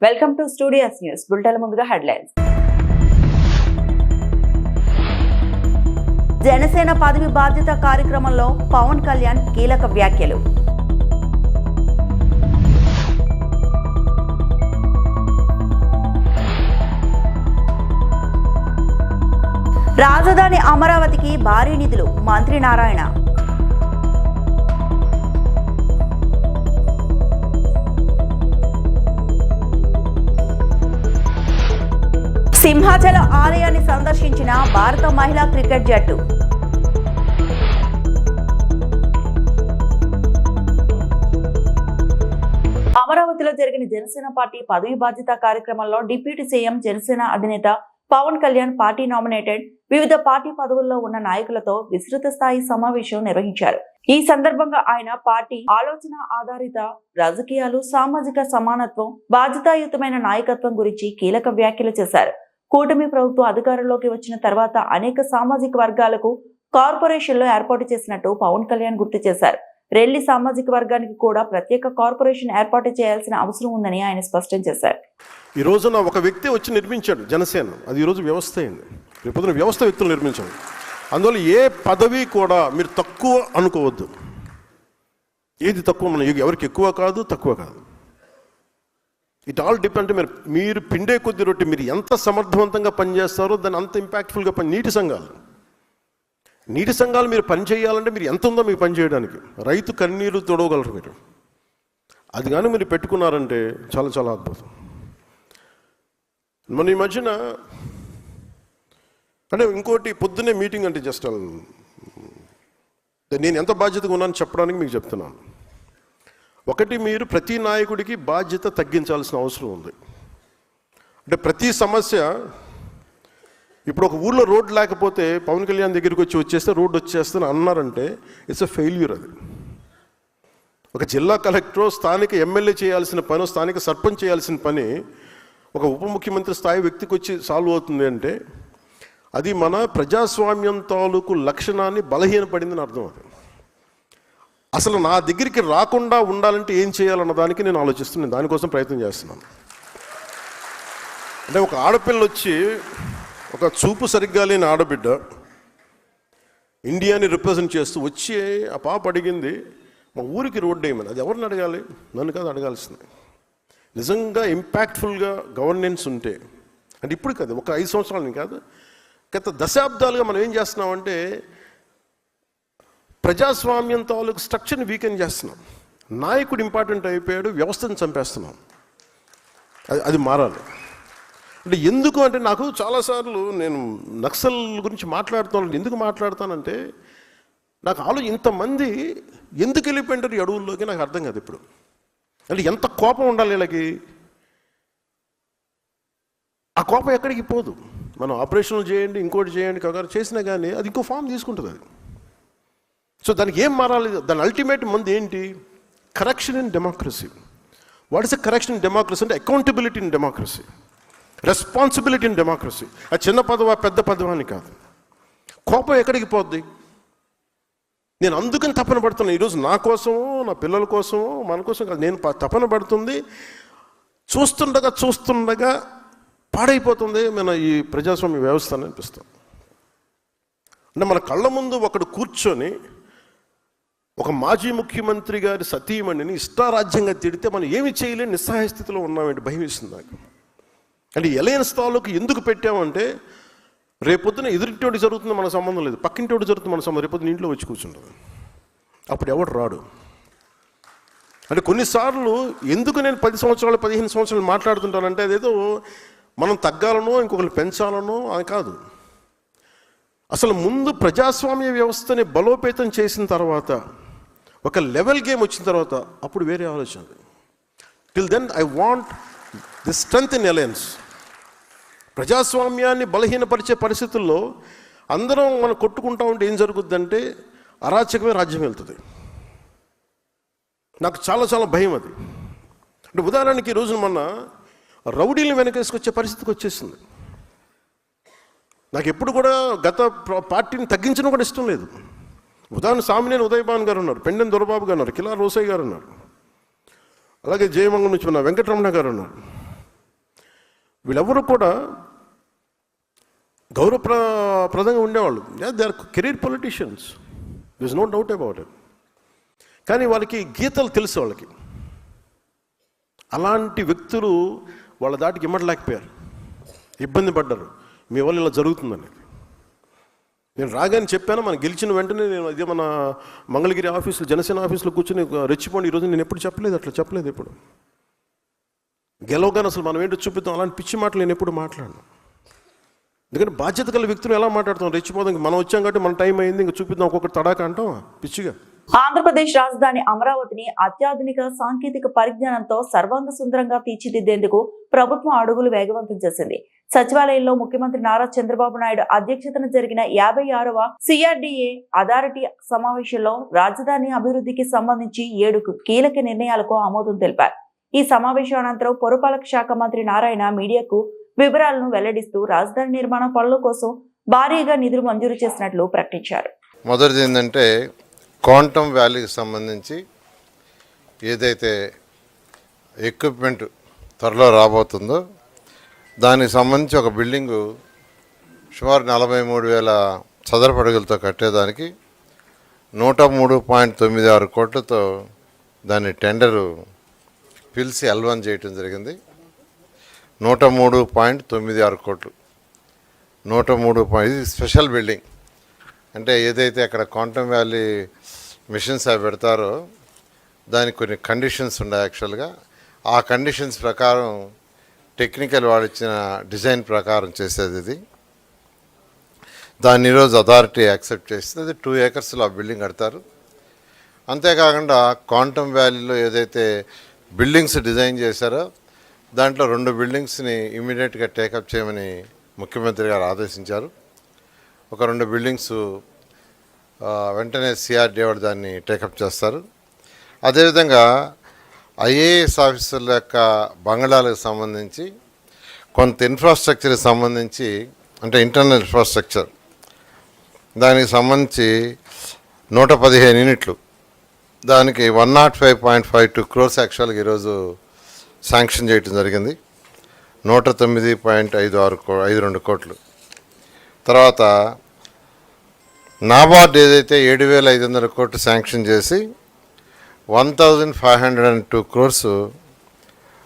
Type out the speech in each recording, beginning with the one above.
Welcome to studios news. Bulletin ముందుగా headlines. Janasena పదవి బాధ్యత కార్యక్రమంలో పవన్ కళ్యాణ్ కీలక వ్యాఖ్యలు. రాజధాని అమరావతికి భారీ నిధులు, మంత్రి నారాయణ. సింహాచల ఆలయాన్ని సందర్శించిన భారత మహిళా క్రికెట్ జట్టు. అమరావతిలో జరిగిన జనసేన పార్టీ పదవి బాధ్యత కార్యక్రమంలో డిప్యూటీ సీఎం జనసేన అధినేత పవన్ కళ్యాణ్ పార్టీ నామినేటెడ్ వివిధ పార్టీ పదవుల్లో ఉన్న నాయకులతో విస్తృత స్థాయి సమావేశం నిర్వహించారు. ఈ సందర్భంగా ఆయన పార్టీ ఆలోచన ఆధారిత రాజకీయాలు, సామాజిక సమానత్వం, బాధ్యతాయుతమైన నాయకత్వం గురించి కీలక వ్యాఖ్యలు చేశారు. కూటమి ప్రభుత్వం అధికారంలోకి వచ్చిన తర్వాత అనేక సామాజిక వర్గాలకు కార్పొరేషన్లు ఏర్పాటు చేసినట్టు పవన్ కళ్యాణ్ గుర్తు చేశారు. రెల్లి సామాజిక వర్గానికి కూడా ప్రత్యేక కార్పొరేషన్ ఏర్పాటు చేయాల్సిన అవసరం ఉందని ఆయన స్పష్టం చేశారు. ఈ రోజున ఒక వ్యక్తి వచ్చి నిర్మించాడు జనసేన, అది ఈరోజు వ్యవస్థ అయింది. రేపొద్దున వ్యవస్థ వ్యక్తులు నిర్మించాడు. అందువల్ల ఏ పదవి కూడా మీరు తక్కువ అనుకోవద్దు. ఏది తక్కువ, మన ఎవరికి ఎక్కువ కాదు, తక్కువ కాదు. It all depend. మీరు పిండే కొద్ది రొట్టి, మీరు ఎంత సమర్థవంతంగా పనిచేస్తారో దాన్ని అంత ఇంపాక్ట్ఫుల్గా నీటి సంఘాలు మీరు పని చేయాలంటే మీరు ఎంత ఉందో మీకు పని చేయడానికి. రైతు కన్నీరు తొడవగలరు మీరు. అది కానీ మీరు పెట్టుకున్నారంటే చాలా చాలా అద్భుతం. మన ఈ మధ్యన అంటే ఇంకోటి, పొద్దున్నే మీటింగ్ అంటే జస్ట్ నేను ఎంత బాధ్యతగా ఉన్నానని చెప్పడానికి మీకు చెప్తున్నాను. ఒకటి, మీరు ప్రతి నాయకుడికి బాధ్యత తగ్గించాల్సిన అవసరం ఉంది. అంటే ప్రతి సమస్య, ఇప్పుడు ఒక ఊళ్ళో రోడ్డు లేకపోతే పవన్ కళ్యాణ్ దగ్గరికి వచ్చేస్తే రోడ్డు వచ్చేస్తుందని అన్నారంటే ఇట్స్ ఎ ఫెయిల్యూర్. అది ఒక జిల్లా కలెక్టర్, స్థానిక ఎమ్మెల్యే చేయాల్సిన పని, స్థానిక సర్పంచ్ చేయాల్సిన పని ఒక ఉప ముఖ్యమంత్రి స్థాయి వ్యక్తికి వచ్చి సాల్వ్ అవుతుంది అంటే అది మన ప్రజాస్వామ్యం తాలూకు లక్షణాన్ని బలహీనపడిందని అర్థం. అది అసలు నా దగ్గరికి రాకుండా ఉండాలంటే ఏం చేయాలన్న దానికి నేను ఆలోచిస్తున్నాను. దానికోసం ప్రయత్నం చేస్తున్నాను. అంటే ఒక ఆడపిల్ల వచ్చి, ఒక చూపు సరిగ్గా లేని ఆడబిడ్డ ఇండియాని రిప్రజెంట్ చేస్తూ వచ్చి ఆ పాప అడిగింది, మా ఊరికి రోడ్డు వేయమని. అది ఎవరిని అడగాలి? నన్ను కాదు అడగాల్సింది. నిజంగా ఇంపాక్ట్ఫుల్గా గవర్నెన్స్ ఉంటే, అంటే ఇప్పుడు కాదు, ఒక 5 సంవత్సరాలని కాదు, గత దశాబ్దాలుగా మనం ఏం చేస్తున్నామంటే ప్రజాస్వామ్యం తాలూకు స్ట్రక్చర్ని వీకెన్ చేస్తున్నాం. నాయకుడు ఇంపార్టెంట్ అయిపోయాడు, వ్యవస్థను చంపేస్తున్నాం. అది మారాలి. అంటే ఎందుకు అంటే, నాకు చాలాసార్లు నేను నక్సల్ గురించి మాట్లాడుతాను. ఎందుకు మాట్లాడతానంటే నాకు ఇంతమంది ఎందుకు వెళ్ళిపోయింటారు ఈ అడవుల్లోకి నాకు అర్థం కాదు ఇప్పుడు. అంటే ఎంత కోపం ఉండాలి వీళ్ళకి. ఆ కోపం ఎక్కడికి పోదు. మనం ఆపరేషన్లు చేయండి, ఇంకోటి చేయండి, కగారు చేసినా కానీ అది ఇంకో ఫామ్ తీసుకుంటుంది. అది సో దానికి ఏం మారాలి? దాని అల్టిమేట్ మంది ఏంటి? Correction in democracy. What is a correction in democracy అంటే accountability in democracy, responsibility in democracy. అది చిన్న పదవా పెద్ద పదవా అని కాదు. కోపం ఎక్కడికి పోద్ది? నేను అందుకని తపన పడుతున్నాను ఈరోజు, నా కోసమో నా పిల్లల కోసమో మన కోసం కాదు. నేను తపన పడుతుంది. చూస్తుండగా పాడైపోతుంది మన ఈ ప్రజాస్వామ్య వ్యవస్థ అని అనిపిస్తుంది. అంటే మన కళ్ళ ముందు ఒకడు కూర్చొని ఒక మాజీ ముఖ్యమంత్రి గారి సతీమణిని ఇష్టారాజ్యంగా తిడితే మనం ఏమి చేయలేని నిస్సహాయ స్థితిలో ఉన్నామంటే భయం వేస్తుంది నాకు. అంటే ఎలయన్స్ తాలూకు ఎందుకు పెట్టామంటే రేపొద్దున ఎదురింటోటి జరుగుతుంది మన సంబంధం లేదు, పక్కింటోటి జరుగుతుంది మన సంబంధం. రేపొద్దున ఇంట్లో వచ్చి కూర్చుంటుంది, అప్పుడు ఎవడు రాడు. అంటే కొన్నిసార్లు ఎందుకు నేను 10 సంవత్సరాలు 15 సంవత్సరాలు మాట్లాడుతుంటానంటే అదేదో మనం తగ్గాలనో ఇంకొకరు పెంచాలనో అని కాదు. అసలు ముందు ప్రజాస్వామ్య వ్యవస్థని బలోపేతం చేసిన తర్వాత, ఒక లెవెల్ గేమ్ వచ్చిన తర్వాత అప్పుడు వేరే ఆలోచన. Till then I want the strength in alliance. ప్రజాస్వామ్యాన్ని బలహీనపరిచే పరిస్థితుల్లో అందరం మనం కొట్టుకుంటా ఉంటే ఏం జరుగుద్దంటే అరాచకమే రాజ్యం వెళ్తుంది. నాకు చాలా చాలా భయం అది. అంటే ఉదాహరణకి ఈ రోజున మొన్న రౌడీలను వెనకేసుకొచ్చే పరిస్థితికి వచ్చేసింది. నాకు ఎప్పుడు కూడా గత పార్టీని తగ్గించడం కూడా ఇష్టం లేదు. ఉదాహరణ సామినేని ఉదయభాన్ గారు ఉన్నారు, పెండెం దొరబాబు గారు ఉన్నారు, కిలా రోసయ్య గారు ఉన్నారు, అలాగే జయమంగళం నుంచి ఉన్న వెంకటరమణ గారు ఉన్నారు. వీళ్ళెవరూ కూడా గౌరవప్రదంగా ఉండేవాళ్ళు. They are career politicians, this no doubt about it. కానీ వాళ్ళకి గీతలు తెలుసు. వాళ్ళకి అలాంటి వ్యక్తులు వాళ్ళ దాటికి ఇమ్మడలేకపోయారు, ఇబ్బంది పడ్డారు. మీ వల్ల ఇలా జరుగుతుందని నేను రాగానే చెప్పాను. మనం గెలిచిన వెంటనే నేను ఇదే మన మంగళగిరి ఆఫీసులో, జనసేన ఆఫీసులో కూర్చొని రెచ్చిపోండి. ఈరోజు నేను ఎప్పుడు చెప్పలేదు, అట్లా చెప్పలేదు. ఎప్పుడు గెలవగానే అసలు మనం ఏంటో చూపిద్దాం, అలాంటి పిచ్చి మాటలు నేను ఎప్పుడు మాట్లాడను. ఎందుకంటే బాధ్యత గల వ్యక్తులు ఎలా మాట్లాడతాం, రెచ్చిపోదాం. మనం వచ్చాం కాబట్టి మన టైం అయింది, ఇంకా చూపిద్దాం ఒక్కొక్కటి తడాక అంటాం పిచ్చిగా. ఆంధ్రప్రదేశ్ రాజధాని అమరావతిని అత్యాధునిక సాంకేతిక పరిజ్ఞానంతో సర్వాంగ సుందరంగా తీర్చిదిద్దేందుకు ప్రభుత్వం అడుగులు వేగవంతం చేసింది. సచివాలయంలో ముఖ్యమంత్రి నారా చంద్రబాబు నాయుడు అధ్యక్షతన జరిగిన 56వ CRDA అథారిటీ సమావేశంలో రాజధాని అభివృద్ధికి సంబంధించి 7 కీలక నిర్ణయాలకు ఆమోదం తెలిపారు. ఈ సమావేశం అనంతరం పురపాలక శాఖ మంత్రి నారాయణ మీడియాకు వివరాలను వెల్లడిస్తూ రాజధాని నిర్మాణ పనుల కోసం భారీగా నిధులు మంజూరు చేసినట్లు ప్రకటించారు. మొదటిది ఏంటంటే క్వాంటమ్ వ్యాలీకి సంబంధించి ఏదైతే ఎక్విప్మెంట్ త్వరలో రాబోతుందో దానికి సంబంధించి ఒక బిల్డింగు సుమారు 43,000 చదరపు అడుగులతో కట్టేదానికి 103.96 కోట్లతో దాన్ని టెండరు పిలిచి L1 చేయటం జరిగింది. 103.96 కోట్లు. 103. ఇది స్పెషల్ బిల్డింగ్. అంటే ఏదైతే అక్కడ క్వాంటమ్ వ్యాలీ మిషన్స్ అవి పెడతారో దానికి కొన్ని కండిషన్స్ ఉన్నాయి. యాక్చువల్గా ఆ కండిషన్స్ ప్రకారం టెక్నికల్ వాళ్ళు ఇచ్చిన డిజైన్ ప్రకారం చేసేది ఇది. దాన్ని ఈరోజు అథారిటీ యాక్సెప్ట్ చేస్తుంది. అది 2 ఏకర్స్లో ఆ బిల్డింగ్ కడతారు. అంతేకాకుండా క్వాంటమ్ వ్యాలీలో ఏదైతే బిల్డింగ్స్ డిజైన్ చేశారో దాంట్లో 2 బిల్డింగ్స్ని ఇమీడియట్గా టేకప్ చేయమని ముఖ్యమంత్రి గారు ఆదేశించారు. ఒక 2 బిల్డింగ్స్ వెంటనే CRDA వాళ్ళు దాన్ని టేకప్ చేస్తారు. అదేవిధంగా IAS ఆఫీసర్ల యొక్క బంగళాలకు సంబంధించి కొంత ఇన్ఫ్రాస్ట్రక్చర్కి సంబంధించి, అంటే ఇంటర్నల్ ఇన్ఫ్రాస్ట్రక్చర్, దానికి సంబంధించి 115 యూనిట్లు, దానికి 105.52 crores యాక్చువల్గా ఈరోజు శాంక్షన్ చేయడం జరిగింది. 109.52 కోట్లు. తర్వాత నాబార్డ్ ఏదైతే 7,500 కోట్లు శాంక్షన్ చేసి 1,502 crores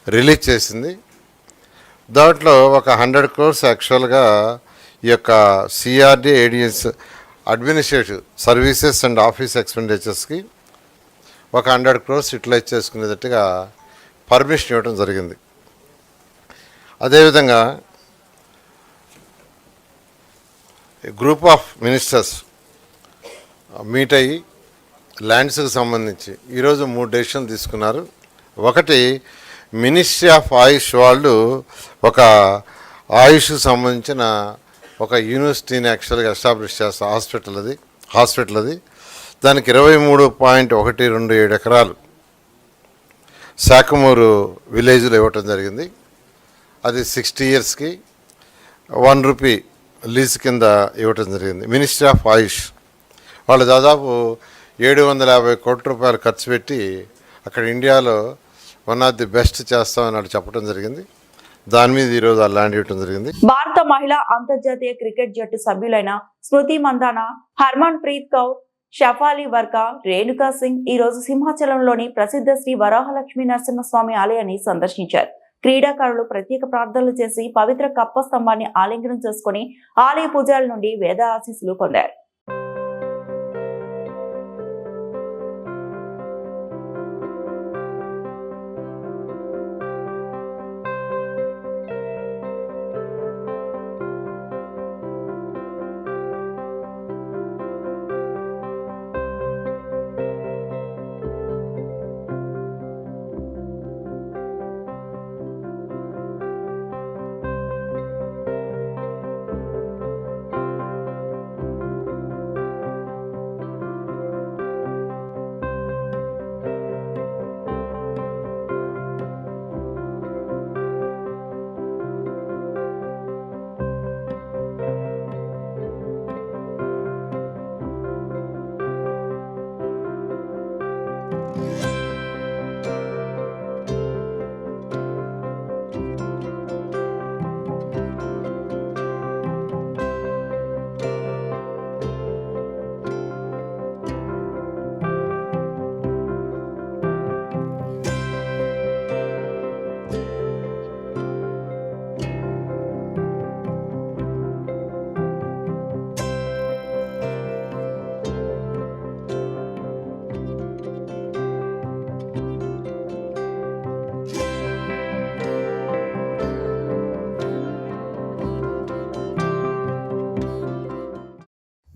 రిలీజ్ చేసింది. దాంట్లో ఒక 100 crores యాక్చువల్గా ఈ యొక్క CRDA ADS administrative services and office ఎక్స్పెండిచర్స్కి ఒక 100 crores యూటిలైజ్ చేసుకునేటట్టుగా పర్మిషన్ ఇవ్వడం జరిగింది. అదేవిధంగా గ్రూప్ ఆఫ్ మినిస్టర్స్ మీట్ అయ్యి ల్యాండ్స్కి సంబంధించి ఈరోజు 3 డెసిషన్లు తీసుకున్నారు. ఒకటి, మినిస్ట్రీ ఆఫ్ ఆయుష్ వాళ్ళు ఒక ఆయుష్కి సంబంధించిన ఒక యూనివర్సిటీని యాక్చువల్గా ఎస్టాబ్లిష్ చేస్తారు. హాస్పిటల్ అది దానికి 23.127 ఎకరాలు శాఖమూరు విలేజ్లో ఇవ్వటం జరిగింది. అది 60 yearsకి 1 రూపీ లీజ్ కింద ఇవ్వటం జరిగింది. మినిస్ట్రీ ఆఫ్ ఆయుష్ వాళ్ళు దాదాపు 750 కోట్ల రూపాయలు ఖర్చు పెట్టి అక్కడ ఇండియాలో వన్ ఆఫ్ ది బెస్ట్ చేస్తామని వాళ్ళు చెప్పడం జరిగింది. దాని మీద ఈరోజు ఆ ల్యాండ్ ఇవ్వడం జరిగింది. భారత మహిళా అంతర్జాతీయ క్రికెట్ జట్టు సభ్యులైన స్మృతి మందాన, హర్మన్ ప్రీత్ కౌర్, షఫాలి వర్కా, రేణుకా సింగ్ ఈ రోజు సింహాచలంలోని ప్రసిద్ధ శ్రీ వరాహలక్ష్మీ నరసింహస్వామి ఆలయాన్ని సందర్శించారు. క్రీడాకారులు ప్రత్యేక ప్రార్థనలు చేసి పవిత్ర కప్ప స్తంభాన్ని ఆలింగనం చేసుకుని ఆలయ పూజారుల నుండి వేద ఆశీస్సులు పొందారు.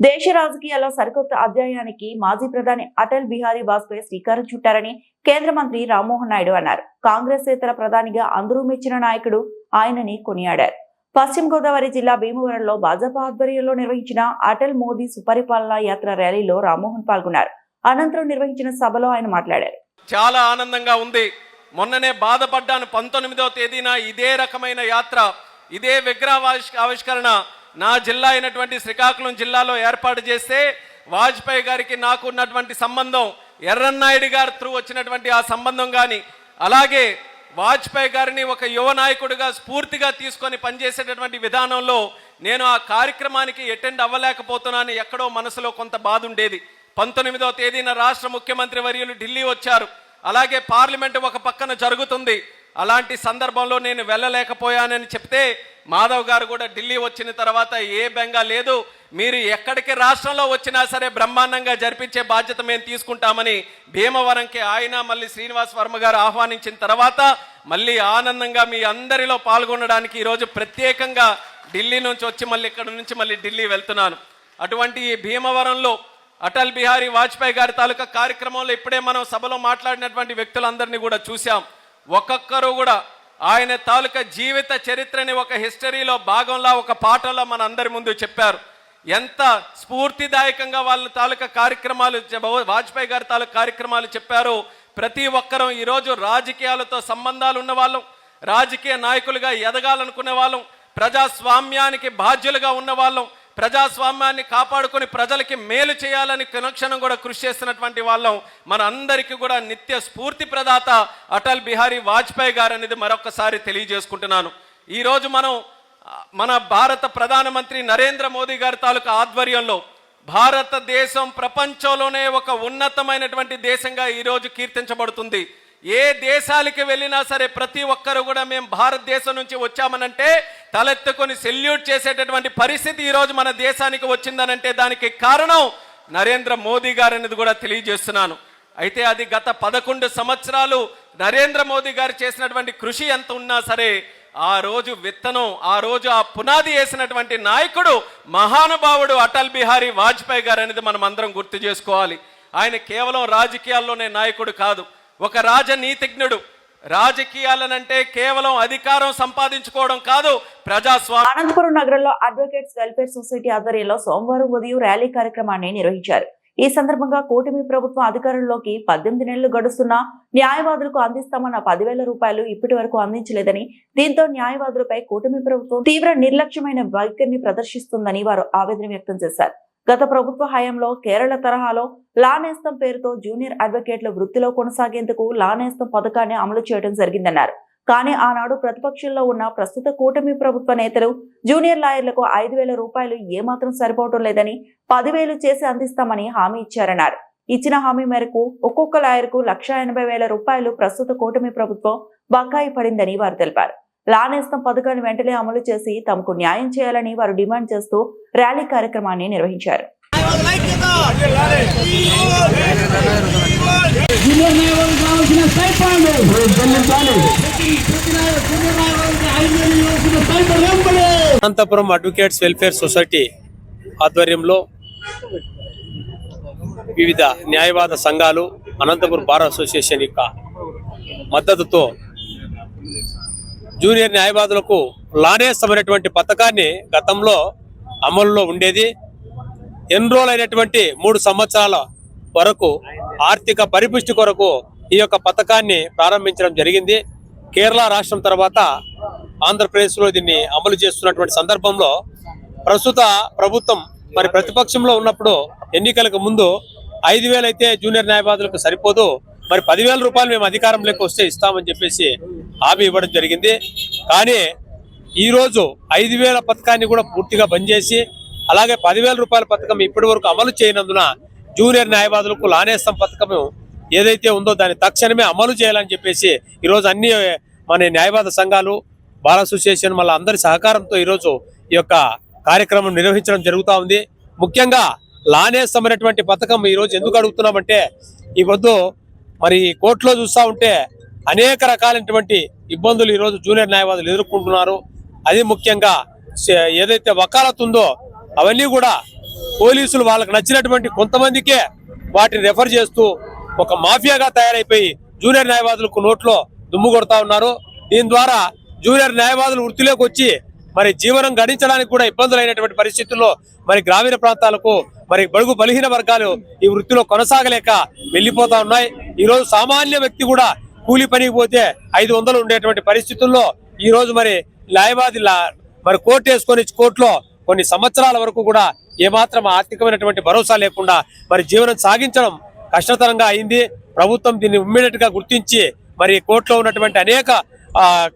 దేశ రాజకీయాల్లో సరికొత్త అధ్యాయానికి మాజీ ప్రధాని అటల్ బిహారీ వాజ్పేయి శ్రీకారం చుట్టారని కేంద్ర మంత్రి రామ్మోహన్ నాయుడు అన్నారు. కాంగ్రెస్ ఇతర ప్రధానిగా అందరూ మెచ్చిన నాయకుడు ఆయనని కొనియాడారు. పశ్చిమ గోదావరి జిల్లా భీమవరంలో భాజపా ఆధ్వర్యంలో నిర్వహించిన అటల్ మోదీ సుపరిపాలన యాత్ర ర్యాలీలో రామ్మోహన్ పాల్గొన్నారు. అనంతరం నిర్వహించిన సభలో ఆయన మాట్లాడారు. చాలా ఆనందంగా ఉంది. మొన్ననే బాధపడ్డాను. 19వ తేదీన ఇదే రకమైన యాత్ర, ఇదే విగ్రహ ఆవిష్కరణ నా జిల్లా అయినటువంటి శ్రీకాకుళం జిల్లాలో ఏర్పాటు చేస్తే వాజ్పేయి గారికి నాకు ఉన్నటువంటి సంబంధం, ఎర్రన్నాయుడు గారి త్రూ వచ్చినటువంటి ఆ సంబంధం కానీ, అలాగే వాజ్పేయి గారిని ఒక యువ నాయకుడిగా స్ఫూర్తిగా తీసుకొని పనిచేసేటటువంటి విధానంలో నేను ఆ కార్యక్రమానికి అటెండ్ అవ్వలేకపోతున్నాను. ఎక్కడో మనసులో కొంత బాధ ఉండేది. 19వ తేదీన రాష్ట్ర ముఖ్యమంత్రి వర్యులు ఢిల్లీ వచ్చారు. అలాగే పార్లమెంటు ఒక పక్కన జరుగుతుంది. అలాంటి సందర్భంలో నేను వెళ్ళలేకపోయానని చెప్తే మాధవ్ గారు కూడా ఢిల్లీ వచ్చిన తర్వాత ఏ బెంగా లేదు, మీరు ఎక్కడికి రాష్ట్రంలో వచ్చినా సరే బ్రహ్మాండంగా జరిపించే బాధ్యత మేము తీసుకుంటామని భీమవరంకి ఆయన మళ్ళీ శ్రీనివాస్ వర్మ గారు ఆహ్వానించిన తర్వాత మళ్ళీ ఆనందంగా మీ అందరిలో పాల్గొనడానికి ఈరోజు ప్రత్యేకంగా ఢిల్లీ నుంచి వచ్చి మళ్ళీ ఇక్కడ నుంచి మళ్ళీ ఢిల్లీ వెళ్తున్నాను. అటువంటి ఈ భీమవరంలో అటల్ బిహారీ వాజ్పేయి గారి తాలూకా కార్యక్రమంలో ఇప్పుడే మనం సభలో మాట్లాడినటువంటి వ్యక్తులందరినీ కూడా చూసాం. ఒక్కొక్కరు కూడా ఆయన తాలూకా జీవిత చరిత్రని ఒక హిస్టరీలో భాగంలో ఒక పాఠంలో మన అందరి ముందు చెప్పారు. ఎంత స్ఫూర్తిదాయకంగా వాళ్ళ తాలూకా కార్యక్రమాలు, వాజ్పేయి గారి తాలూకా కార్యక్రమాలు చెప్పారు. ప్రతి ఒక్కరూ ఈరోజు రాజకీయాలతో సంబంధాలు ఉన్న వాళ్ళం, రాజకీయ నాయకులుగా ఎదగాలనుకునే వాళ్ళం, ప్రజాస్వామ్యానికి బాధ్యులుగా ఉన్న వాళ్ళం, ప్రజాస్వామ్యాన్ని కాపాడుకొని ప్రజలకి మేలు చేయాలని క్షణం కూడా కృషి చేస్తున్నటువంటి వాళ్ళం. మన అందరికీ కూడా నిత్య స్ఫూర్తి ప్రదాత అటల్ బిహారీ వాజ్పేయి గారు అనేది మరొకసారి తెలియజేసుకుంటున్నాను. ఈరోజు మన భారత ప్రధానమంత్రి నరేంద్ర మోదీ గారి తాలూకా ఆధ్వర్యంలో భారతదేశం ప్రపంచంలోనే ఒక ఉన్నతమైనటువంటి దేశంగా ఈరోజు కీర్తించబడుతుంది. ఏ దేశాలకి వెళ్ళినా సరే ప్రతి ఒక్కరు కూడా మేము భారతదేశం నుంచి వచ్చామనంటే తలెత్తుకొని సెల్యూట్ చేసేటటువంటి పరిస్థితి ఈరోజు మన దేశానికి వచ్చిందనంటే దానికి కారణం నరేంద్ర మోదీ గారు అనేది కూడా తెలియజేస్తున్నాను. అయితే అది గత 11 సంవత్సరాలు నరేంద్ర మోదీ గారు చేసినటువంటి కృషి ఎంత ఉన్నా సరే ఆ రోజు విత్తనం, ఆ రోజు ఆ పునాది వేసినటువంటి నాయకుడు మహానుభావుడు అటల్ బిహారీ వాజ్పేయి గారు అనేది మనం అందరం గుర్తు చేసుకోవాలి. ఆయన కేవలం రాజకీయాల్లోనే నాయకుడు కాదు, ఒక రాజనీతిజ్ఞుడు. రాజకీయాలనంటే కేవలం అధికారం సంపాదించుకోవడం కాదు, ప్రజాస్వామ్యం. అనంతపురం నగరంలో అడ్వకేట్స్ వెల్ఫేర్ సొసైటీ ఆధ్వర్యంలో సోమవారం ఉదయం ర్యాలీ కార్యక్రమాన్ని నిర్వహించారు. ఈ సందర్భంగా కూటమి ప్రభుత్వం అధికారంలోకి 18 నెలలు గడుస్తున్నా న్యాయవాదులకు అందిస్తామన్న 10,000 రూపాయలు ఇప్పటి వరకు అందించలేదని, దీంతో న్యాయవాదులపై కూటమి ప్రభుత్వం తీవ్ర నిర్లక్ష్యమైన వైఖరిని ప్రదర్శిస్తుందని వారు ఆవేదన వ్యక్తం చేశారు. గత ప్రభుత్వ హయాంలో కేరళ తరహాలో లా నేస్తం పేరుతో జూనియర్ అడ్వకేట్ల వృత్తిలో కొనసాగేందుకు లా నేస్తం పథకాన్ని అమలు చేయడం జరిగిందన్నారు. కానీ ఆనాడు ప్రతిపక్షంలో ఉన్న ప్రస్తుత కూటమి ప్రభుత్వ నేతలు జూనియర్ లాయర్లకు 5,000 రూపాయలు ఏమాత్రం సరిపోవటం లేదని 10,000 చేసి అందిస్తామని హామీ ఇచ్చారన్నారు. ఇచ్చిన హామీ మేరకు ఒక్కొక్క లాయర్కు 1,80,000 రూపాయలు ప్రస్తుత కూటమి ప్రభుత్వం బకాయి పడిందని వారు తెలిపారు. లా నేస్తం పథకాన్ని వెంటనే అమలు చేసి తమకు న్యాయం చేయాలని వారు డిమాండ్ చేస్తూ ర్యాలీ కార్యక్రమాన్ని నిర్వహించారు. అనంతపురం అడ్వకేట్స్ వెల్ఫేర్ సొసైటీ ఆధ్వర్యంలో వివిధ న్యాయవాద సంఘాలు, అనంతపురం బార్ అసోసియేషన్ యొక్క మద్దతుతో జూనియర్ న్యాయవాదులకు లానేస్తమైనటువంటి పథకాన్ని గతంలో అమలులో ఉండేది. ఎన్రోల్ అయినటువంటి 3 సంవత్సరాల వరకు ఆర్థిక పరిపుష్టి కొరకు ఈ యొక్క పథకాన్ని ప్రారంభించడం జరిగింది. కేరళ రాష్ట్రం తర్వాత ఆంధ్రప్రదేశ్లో దీన్ని అమలు చేస్తున్నటువంటి సందర్భంలో ప్రస్తుత ప్రభుత్వం మరి ప్రతిపక్షంలో ఉన్నప్పుడు ఎన్నికలకు ముందు 5,000 అయితే జూనియర్ న్యాయవాదులకు సరిపోదు, మరి 10,000 రూపాయలు మేము అధికారంలోకి వస్తే ఇస్తామని చెప్పేసి హామీ ఇవ్వడం జరిగింది. కానీ ఈరోజు 5,000 పథకాన్ని కూడా పూర్తిగా బంద్ చేసి అలాగే 10,000 రూపాయల పథకం ఇప్పటి వరకు అమలు చేయనందున జూనియర్ న్యాయవాదులకు లానేస్తం పథకం ఏదైతే ఉందో దాన్ని తక్షణమే అమలు చేయాలని చెప్పేసి ఈరోజు అన్ని మన న్యాయవాద సంఘాలు, బార్ అసోసియేషన్ మళ్ళీ అందరి సహకారంతో ఈరోజు ఈ యొక్క కార్యక్రమం నిర్వహించడం జరుగుతూ ఉంది. ముఖ్యంగా లానేస్తమైనటువంటి పథకం ఈరోజు ఎందుకు అడుగుతున్నామంటే ఈ వద్దు మరి కోర్టులో చూస్తూ ఉంటే అనేక రకాలైనటువంటి ఇబ్బందులు ఈరోజు జూనియర్ న్యాయవాదులు ఎదుర్కొంటున్నారు. అది ముఖ్యంగా ఏదైతే వకాలత్ ఉందో అవన్నీ కూడా పోలీసులు వాళ్ళకి నచ్చినటువంటి కొంతమందికే వాటిని రెఫర్ చేస్తూ ఒక మాఫియాగా తయారైపోయి జూనియర్ న్యాయవాదులకు నోట్లో దుమ్ము కొడతా ఉన్నారు. దీని ద్వారా జూనియర్ న్యాయవాదులు వృత్తిలోకి వచ్చి మరి జీవనం గడించడానికి కూడా ఇబ్బందులైనటువంటి పరిస్థితుల్లో మరి గ్రామీణ ప్రాంతాలకు మరి బడుగు బలహీన వర్గాలు ఈ వృత్తిలో కొనసాగలేక వెళ్ళిపోతా ఉన్నాయి. ఈ రోజు సామాన్య వ్యక్తి కూడా కూలి పనికి పోతే 500 ఉండేటువంటి పరిస్థితుల్లో ఈ రోజు మరి న్యాయవాది మరి కోర్టు వేసుకొని కోర్టులో కొన్ని సంవత్సరాల వరకు కూడా ఏమాత్రం ఆర్థికమైనటువంటి భరోసా లేకుండా మరి జీవనం సాగించడం కష్టతరంగా అయింది. ప్రభుత్వం దీన్ని ఇమ్మీడియట్ గా గుర్తించి మరి కోర్టులో ఉన్నటువంటి అనేక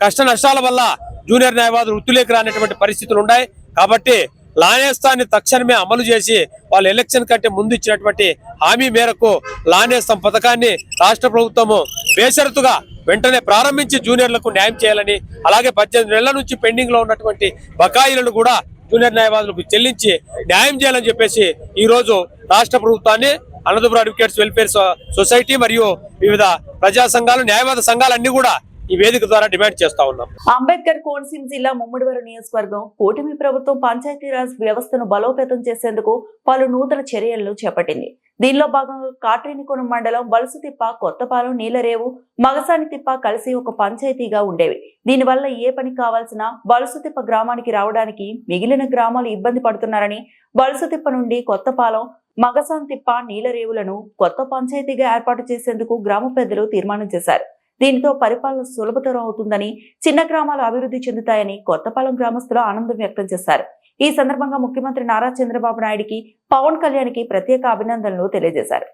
కష్ట నష్టాల వల్ల జూనియర్ న్యాయవాదులు వృత్తిలోకి రానటువంటి పరిస్థితులు ఉన్నాయి. కాబట్టి లానేస్తాన్ని తక్షణమే అమలు చేసి వాళ్ళు ఎలక్షన్ కంటే ముందు ఇచ్చినటువంటి హామీ మేరకు లానేస్తం పథకాన్ని రాష్ట్ర ప్రభుత్వము బేషరతుగా వెంటనే ప్రారంభించి జూనియర్లకు న్యాయం చేయాలని, అలాగే 18 నెలల నుంచి పెండింగ్ లో ఉన్నటువంటి బకాయిలను కూడా జూనియర్ న్యాయవాదులకు చెల్లించి న్యాయం చేయాలని చెప్పేసి ఈ రోజు రాష్ట్ర ప్రభుత్వాన్ని అనంతపురం అడ్వకేట్స్ వెల్ఫేర్ సొసైటీ మరియు వివిధ ప్రజా సంఘాలు న్యాయవాద సంఘాలన్నీ కూడా ఈ వేదిక ద్వారా డిమాండ్ చేస్తా ఉన్నాం. అంబేద్కర్ కోనసీమ జిల్లా ముమ్మడివరం నియోజకవర్గం కూటమి ప్రభుత్వం పంచాయతీరాజ్ వ్యవస్థను బలోపేతం చేసేందుకు పలు నూతన చర్యలను చేపట్టింది. దీనిలో భాగంగా కాట్రేనికోన మండలం వలసతిప్ప, కొత్తపాలెం, నీలరేవు, మగసానితిప్ప కలిసి ఒక పంచాయతీగా ఉండేవి. దీనివల్ల ఏ పని కావాల్సిన వలసతిప్ప గ్రామానికి రావడానికి మిగిలిన గ్రామాలు ఇబ్బంది పడుతున్నారని వలసతిప్ప నుండి కొత్తపాలెం, మగసానితిప్ప, నీలరేవులను కొత్త పంచాయతీగా ఏర్పాటు చేసేందుకు గ్రామ పెద్దలు తీర్మానం చేశారు. దీనితో పరిపాలన సులభతరం అవుతుందని, చిన్న గ్రామాలు అభివృద్ధి చెందుతాయని కొత్తపాలెం గ్రామస్తులు ఆనందం వ్యక్తం చేశారు. ఈ సందర్భంగా ముఖ్యమంత్రి నారా చంద్రబాబు నాయుడికి, పవన్ కళ్యాణ్కి ప్రత్యేక అభినందనలు తెలియజేశారు.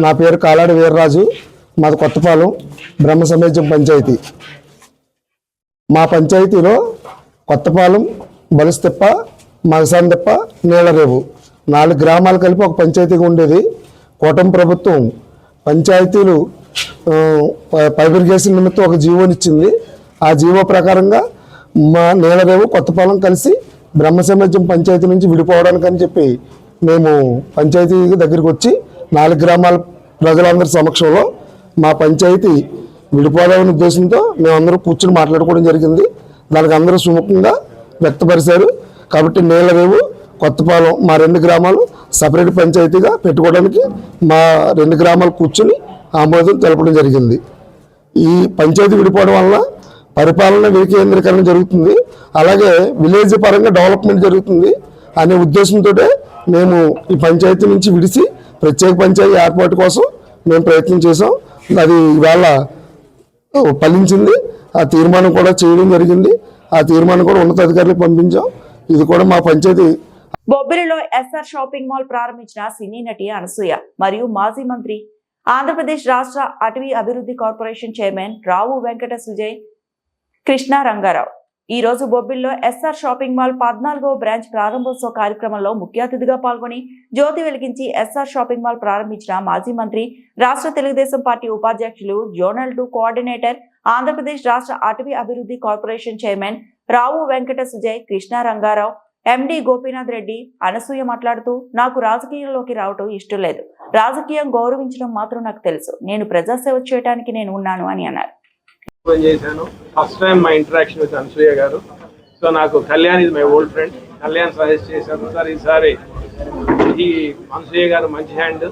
నా పేరు కాలాడి వీర్రాజు, మాది కొత్తపాలెం బ్రహ్మ సమాజం పంచాయతీ. మా పంచాయతీలో కొత్తపాలెం, బలిస్తిప్ప, మగసాంతిప్ప, నీలరేవు 4 గ్రామాలు కలిపి ఒక పంచాయతీగా ఉండేది. కూటమి ప్రభుత్వం పంచాయతీలు ఫైబ్రికేషన్ నిమిత్తం ఒక జీవోనిచ్చింది. ఆ జీవో ప్రకారంగా మా నీలరేవు, కొత్తపాలెం కలిసి బ్రహ్మ సమాజం పంచాయతీ నుంచి విడిపోవడానికి అని చెప్పి మేము పంచాయతీ దగ్గరికి వచ్చి 4 గ్రామాల ప్రజలందరి సమక్షంలో మా పంచాయతీ విడిపోదామనే ఉద్దేశంతో మేమందరూ కూర్చొని మాట్లాడుకోవడం జరిగింది. దానికి అందరూ సుముఖంగా వ్యక్తపరిచారు. కాబట్టి నీలరేవు, కొత్తపాలెం మా 2 గ్రామాలు సపరేట్ పంచాయతీగా పెట్టుకోవడానికి మా 2 గ్రామాలు కూర్చొని ఆమోదం తెలపడం జరిగింది. ఈ పంచాయతీ విడిపోవడం వల్ల పరిపాలన వికేంద్రీకరణ జరుగుతుంది, అలాగే విలేజ్ పరంగా డెవలప్మెంట్ జరుగుతుంది అనే ఉద్దేశంతో మేము ఈ పంచాయతీ నుంచి విడిచి ప్రత్యేక పంచాయతీ ఏర్పాటు కోసం మేము ప్రయత్నం చేసాం. అది ఇవాళ ఫలించింది. ఆ తీర్మానం కూడా చేయడం జరిగింది. ఆ తీర్మానం కూడా ఉన్నతాధికారులకు పంపించాం. ఇది కూడా మా పంచాయతీ. బొబ్బిలిలో ఎస్ఆర్ షాపింగ్ మాల్ ప్రారంభించిన సినీ నటి అనసూయ మరియు మాజీ మంత్రి, ఆంధ్రప్రదేశ్ రాష్ట్ర అటవీ అభివృద్ధి కార్పొరేషన్ చైర్మన్ రావు వెంకట సుజయ్ కృష్ణ రంగారావు ఈ రోజు బొబ్బిలిలో ఎస్ఆర్ షాపింగ్ మాల్ 14వ బ్రాంచ్ ప్రారంభోత్సవ కార్యక్రమంలో ముఖ్య అతిథిగా పాల్గొని జ్యోతి వెలిగించి ఎస్ఆర్ షాపింగ్ మాల్ ప్రారంభించిన మాజీ మంత్రి, రాష్ట్ర తెలుగుదేశం పార్టీ ఉపాధ్యక్షులు, జోనల్ 2 కోఆర్డినేటర్, ఆంధ్రప్రదేశ్ రాష్ట్ర అటవీ అభివృద్ధి కార్పొరేషన్ చైర్మన్ రావు వెంకట సుజయ్ కృష్ణ రంగారావు, ఎండి గోపీనాథ్ రెడ్డి. అనసూయ మాట్లాడుతూ, నాకు రాజకీయాల్లోకి రావటం ఇష్టం లేదు, రాజకీయం గౌరవించడం మాత్రం నాకు తెలుసు, నేను ప్రజాసేవ చేయడానికి నేను ఉన్నాను అని అన్నారు. చేశాను first time my interaction with Anasuya garu. So నాకు Kalyan is my old friend. Kalyan suggest చేశాను, సార్ ఈసారి ఈ అనసూయ గారు మంచి హ్యాండ్,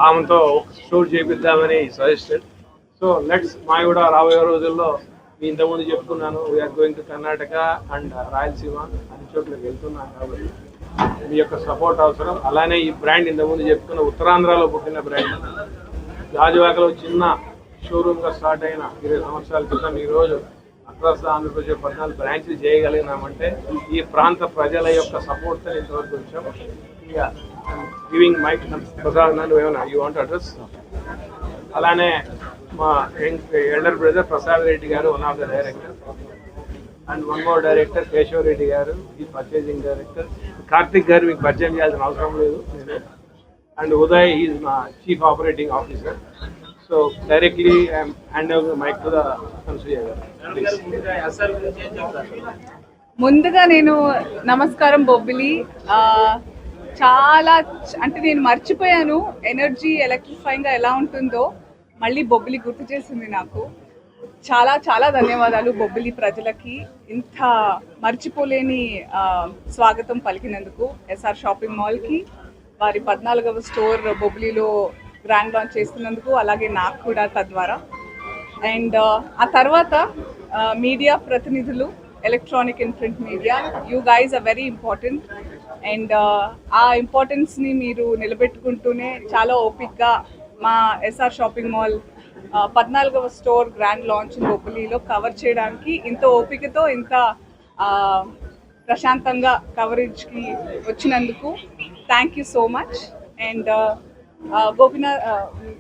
ఆమెతో స్టోర్ చేపిద్దామని సజెస్టెడ్. సో లెట్స్ మా కూడా రాబోయే రోజుల్లో మీ ఇంతకుముందు చెప్పుకున్నాను, we're going to Karnataka and Rayalaseema అన్ని చోట్లకి వెళ్తున్నాను. కాబట్టి మీ యొక్క సపోర్ట్ అవసరం. అలానే ఈ బ్రాండ్ ఇంతకుముందు చెప్పుకున్న ఉత్తరాంధ్రలో పుట్టిన బ్రాండ్, గాజువాకలో చిన్న షోరూమ్గా స్టార్ట్ అయిన 20 సంవత్సరాల క్రితం ఈరోజు అక్రాస్ ఆంధ్రప్రదేశ్ 14 బ్రాంచ్లు చేయగలిగినామంటే ఈ ప్రాంత ప్రజల యొక్క సపోర్ట్తో ఇంతవరకు వచ్చాం. ఇక గివింగ్ మైక్ ప్రసాద్ నన్ను ఏమన్నా యూ వాంట్ అడ్రస్. అలానే మా ఎల్డర్ బ్రదర్ ప్రసాద్ రెడ్డి గారు, one of the director, and one more director Keshav Reddy గారు, ఈ పర్చేజింగ్ డైరెక్టర్. కార్తిక్ గారు మీకు పరిచయం చేయాల్సిన అవసరం లేదు, నేను. అండ్ ఉదయ్ ఈజ్ మా chief operating officer. So directly I'm hand over the mic to the Anasuya garu. ముందుగా నేను నమస్కారం బొబ్బిలి. చాలా అంటే నేను మర్చిపోయాను ఎనర్జీ ఎలక్ట్రిఫైయింగ్గా ఎలా ఉంటుందో. మళ్ళీ బొబ్బిలి గుర్తు చేసింది నాకు. చాలా చాలా ధన్యవాదాలు బొబ్బిలి ప్రజలకి ఇంత మర్చిపోలేని స్వాగతం పలికినందుకు. ఎస్ఆర్ షాపింగ్ మాల్కి వారి 14వ స్టోర్ బొబ్బిలిలో గ్రాండ్ లాంచ్ చేస్తున్నందుకు, అలాగే నాకు కూడా తద్వారా. అండ్ ఆ తర్వాత మీడియా ప్రతినిధులు, electronic and print media, you guys are very important. And ఆ ఇంపార్టెన్స్ని మీరు నిలబెట్టుకుంటూనే చాలా ఓపిక్గా మా ఎస్ఆర్ షాపింగ్ మాల్ 14వ స్టోర్ గ్రాండ్ లాంచ్ బొబ్బిలిలో కవర్ చేయడానికి ఇంత ఓపికతో, ఇంత ప్రశాంతంగా కవరేజ్కి వచ్చినందుకు thank you so much. And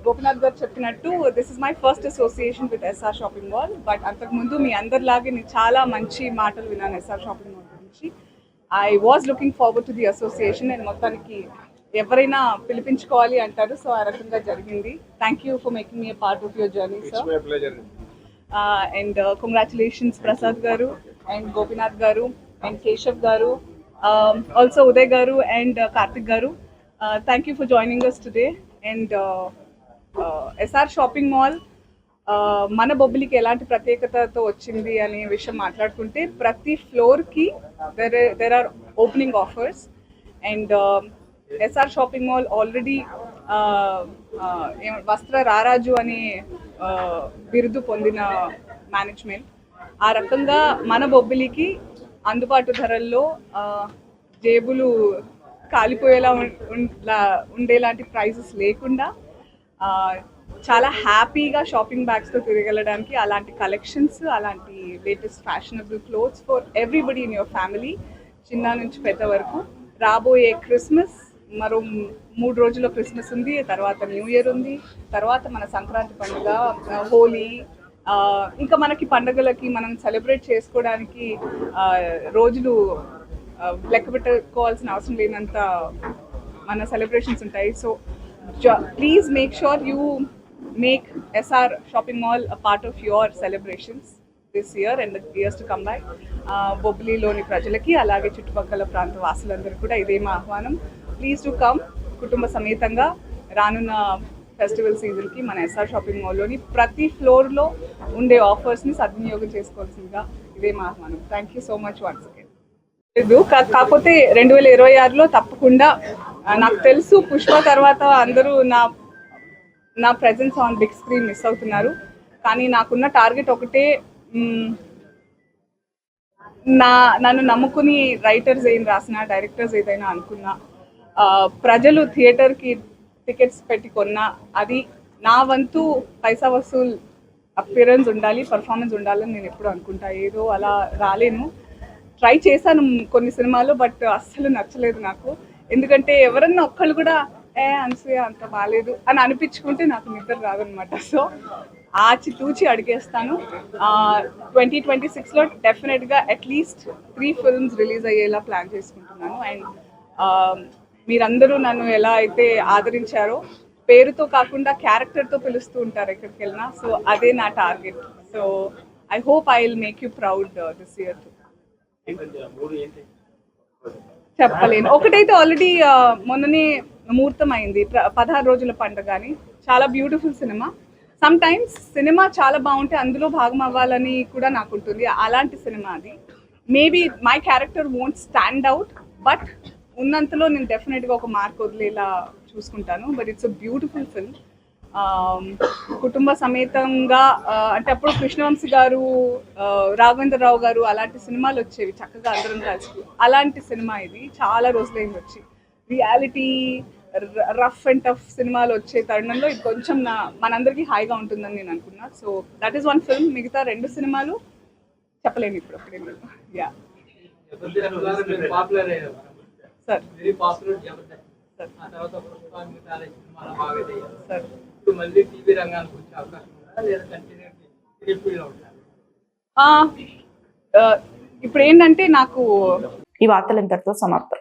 Gopinath garu చెప్పినట్టు this is my first association with SR shopping mall. But అంతకుముందు మీ అందరిలాగే నేను చాలా మంచి మాటలు విన్నాను ఎస్ఆర్ షాపింగ్ మాల్ గురించి. I was looking forward to the association. And మొత్తానికి ఎవరైనా పిలిపించుకోవాలి అంటారు, సో ఆ రకంగా జరిగింది. Thank you for making me part of your journey sir. And congratulations Prasad గారు అండ్ గోపినాథ్ గారు అండ్ కేశవ్ గారు, ఆల్సో ఉదయ్ గారు and Karthik garu. Thank you for joining us today. And SR shopping mall మన బొబ్బిలికి ఎలాంటి ప్రత్యేకతతో వచ్చింది అనే విషయం మాట్లాడుకుంటే, ప్రతి ఫ్లోర్కి there are opening offers. And SR shopping mall already వస్త్ర రారాజు అనే బిరుదు పొందిన మేనేజ్మెంట్. ఆ రకంగా మన బొబ్బిలికి అందుబాటు ధరల్లో జేబులు కాలిపోయేలా ఉండేలాంటి ప్రైజెస్ లేకుండా చాలా హ్యాపీగా షాపింగ్ బ్యాగ్స్తో తిరగలడానికి అలాంటి కలెక్షన్స్, అలాంటి latest fashionable clothes for everybody in your family, చిన్న నుంచి పెద్ద వరకు. రాబోయే క్రిస్మస్, మరో 3 రోజుల్లో క్రిస్మస్ ఉంది, తర్వాత న్యూ ఇయర్ ఉంది, తర్వాత మన సంక్రాంతి పండుగ, హోలీ, ఇంకా మనకి పండుగలకి మనం సెలబ్రేట్ చేసుకోవడానికి రోజులు లెక్క పెట్టుకోవాల్సిన అవసరం లేనంత మన సెలబ్రేషన్స్ ఉంటాయి. So please make sure you make SR shopping mall a part of your celebrations this year and the years to come by. బొబ్బిలిలోని ప్రజలకి, అలాగే చుట్టుపక్కల ప్రాంత వాసులందరూ కూడా ఇదే మా ఆహ్వానం. ప్లీజ్ టు కమ్ కుటుంబ సమేతంగా. రానున్న ఫెస్టివల్ సీజన్కి మన ఎస్ఆర్ షాపింగ్ మాల్లోని ప్రతి ఫ్లోర్లో ఉండే ఆఫర్స్ని సద్వినియోగం చేసుకోవాల్సిందిగా ఇదే మా ఆహ్వానం. Thank you so much once again. కాకపోతే 2026లో తప్పకుండా, నాకు తెలుసు పుష్ప తర్వాత అందరూ నా presence on big screen miss అవుతున్నారు, కానీ నాకున్న టార్గెట్ ఒకటే, నన్ను నమ్ముకుని రైటర్స్ ఏం రాసినా, డైరెక్టర్స్ ఏదైనా అనుకున్నా, ప్రజలు థియేటర్కి టికెట్స్ పెట్టి కొన్నా, అది నా వంతు పైసా వసూల్ అపియరెన్స్ ఉండాలి, పర్ఫార్మెన్స్ ఉండాలని నేను ఎప్పుడు అనుకుంటా. ఏదో అలా రాలేను. ట్రై చేశాను కొన్ని సినిమాలు, బట్ అస్సలు నచ్చలేదు నాకు. ఎందుకంటే ఎవరన్నా ఒక్కళ్ళు కూడా అనసూయ అంత బాగాలేదు అని అనిపించుకుంటే నాకు నిద్ర రాదనమాట. సో ఆచితూచి అడిగేస్తాను. 2026లో డెఫినెట్గా అట్లీస్ట్ 3 ఫిల్మ్స్ రిలీజ్ అయ్యేలా ప్లాన్ చేసుకుంటున్నాను. అండ్ మీరందరూ నన్ను ఎలా అయితే ఆదరించారో, పేరుతో కాకుండా క్యారెక్టర్తో పిలుస్తూ ఉంటారు ఎక్కడికి వెళ్ళినా, సో అదే నా target. So I hope I will make you proud this year to. చెప్పలేను. ఒకటైతే ఆల్రెడీ మొన్ననే ముహూర్తం అయింది, 16 రోజుల పండుగ అని. చాలా beautiful cinema. Some times cinema చాలా బాగుంటే అందులో భాగం అవ్వాలని కూడా నాకు ఉంటుంది. అలాంటి సినిమా అది. Maybe my character won't stand out, but ఉన్నంతలో నేను డెఫినెట్గా ఒక మార్క్ వదిలేలా చూసుకుంటాను. But it's a beautiful film. కుటుంబ సమేతంగా, అంటే అప్పుడు కృష్ణవంశీ గారు, రాఘవేంద్రరావు గారు అలాంటి సినిమాలు వచ్చేవి చక్కగా అందరం కలిసి. అలాంటి సినిమా ఇది. చాలా రోజులైంది వచ్చి. రియాలిటీ, రఫ్ అండ్ టఫ్ సినిమాలు వచ్చే తరుణంలో ఇది కొంచెం మనందరికీ హాయిగా ఉంటుందని నేను అనుకున్నా. So that is 1 film. మిగతా 2 సినిమాలు చెప్పలేను ఇప్పుడు అప్పుడే. Yeah sir. ఇప్పుడు ఏంటంటే నాకు ఈ వార్తలు ఇంతటితో సమాప్తం.